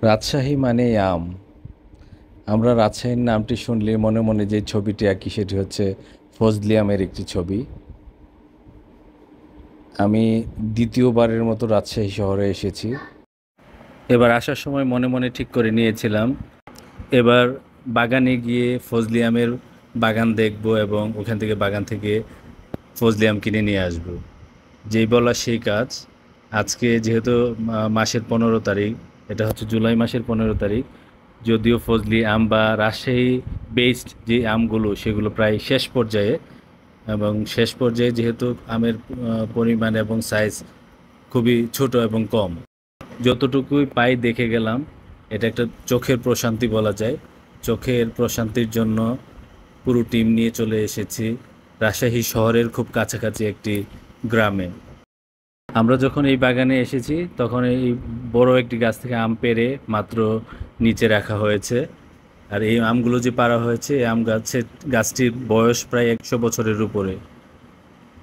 রাজশাহী মানেই আম। আমরা রাজশাহীর নামটি শুনলে মনে মনে যে ছবিটি আঁকি সেটি হচ্ছে ফজলি আমের একটি ছবি। আমি দ্বিতীয়বারের মতো রাজশাহী শহরে এসেছি। এবার আসার সময় মনে মনে ঠিক করে নিয়েছিলাম এবার বাগানে গিয়ে ফজলি আমের বাগান দেখব এবং ওখান থেকে বাগান থেকে ফজলি আম কিনে নিয়ে আসব। যেই বলা সেই কাজ। আজকে যেহেতু মাসের 15 তারিখ, এটা হচ্ছে জুলাই মাসের 15 তারিখ, যদিও ফজলি আম বা রাজশাহী বেসড যে আমগুলো সেগুলো প্রায় শেষ পর্যায়ে, এবং শেষ পর্যায়ে যেহেতু আমের পরিমাণ এবং সাইজ খুবই ছোট এবং কম, যতটুকুই পাই দেখে গেলাম। এটা একটা চোখের প্রশান্তি বলা যায়। চোখের প্রশান্তির জন্য পুরো টিম নিয়ে চলে এসেছি রাজশাহী শহরের খুব কাছাকাছি একটি গ্রামে। আমরা যখন এই বাগানে এসেছি তখন এই বড় একটি গাছ থেকে আম পেড়ে মাত্র নিচে রাখা হয়েছে। আর এই আমগুলো যে পাড়া হয়েছে এই গাছটির বয়স প্রায় 100 বছরের উপরে,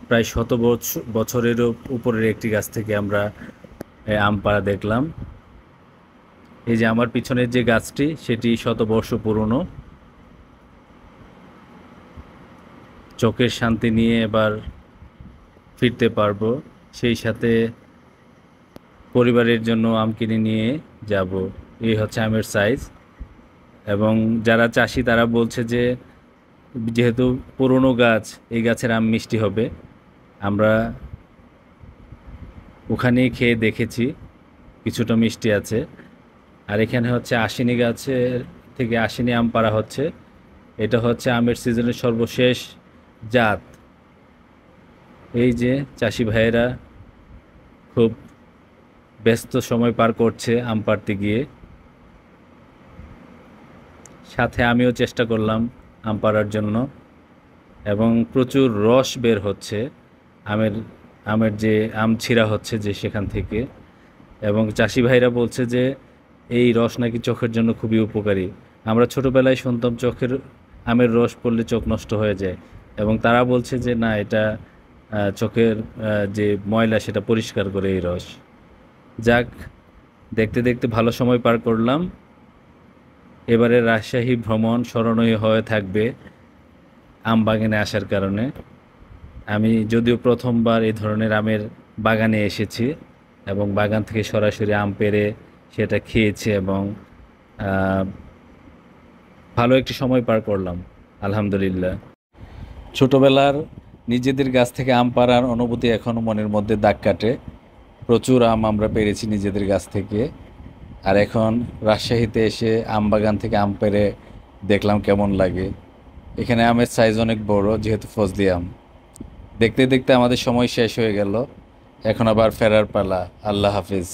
প্রায় বছরেরও উপরের একটি গাছ থেকে আমরা আম পাড়া দেখলাম। এই যে আমার পিছনের যে গাছটি সেটি 100 বর্ষ পুরনো। চোখের শান্তি নিয়ে এবার ফিরতে পারবো, সেই সাথে পরিবারের জন্য আম কিনে নিয়ে যাব। এই হচ্ছে আমের সাইজ। এবং যারা চাষি তারা বলছে যে যেহেতু পুরনো গাছ, এই গাছের আম মিষ্টি হবে। আমরা ওখানেই খেয়ে দেখেছি, কিছুটা মিষ্টি আছে। আর এখানে হচ্ছে আশিনী গাছের থেকে আশিনী আম পাড়া হচ্ছে। এটা হচ্ছে আমের সিজনের সর্বশেষ জাত। এই যে চাষি ভাইয়েরা খুব ব্যস্ত সময় পার করছে আম পাড়তে গিয়ে। সাথে আমিও চেষ্টা করলাম আম পাড়ার জন্য, এবং প্রচুর রস বের হচ্ছে আমের আমের যে আম ছিঁড়া হচ্ছে যে সেখান থেকে। এবং চাষি ভাইরা বলছে যে এই রস নাকি চোখের জন্য খুবই উপকারী। আমরা ছোটবেলায় শুনতাম চোখের আমের রস পড়লে চোখ নষ্ট হয়ে যায়, এবং তারা বলছে যে না, এটা চোখের যে ময়লা সেটা পরিষ্কার করে এই রস। যাক, দেখতে দেখতে ভালো সময় পার করলাম। এবারে রাজশাহী ভ্রমণ স্মরণীয় হয়ে থাকবে আম বাগানে আসার কারণে। আমি যদিও প্রথমবার এই ধরনের আমের বাগানে এসেছি এবং বাগান থেকে সরাসরি আম পেড়ে সেটা খেয়েছি, এবং আহ, ভালো একটি সময় পার করলাম আলহামদুলিল্লাহ। ছোটবেলার নিজেদের গাছ থেকে আম পাড়ার অনুভূতি এখনও মনের মধ্যে দাগ কাটে। প্রচুর আম আমরা পেড়েছি নিজেদের গাছ থেকে। আর এখন রাজশাহীতে এসে আম বাগান থেকে আম পেড়ে দেখলাম কেমন লাগে। এখানে আমের সাইজ অনেক বড়, যেহেতু ফজলি আম। দেখতে দেখতে আমাদের সময় শেষ হয়ে গেল। এখন আবার ফেরার পালা। আল্লাহ হাফিজ।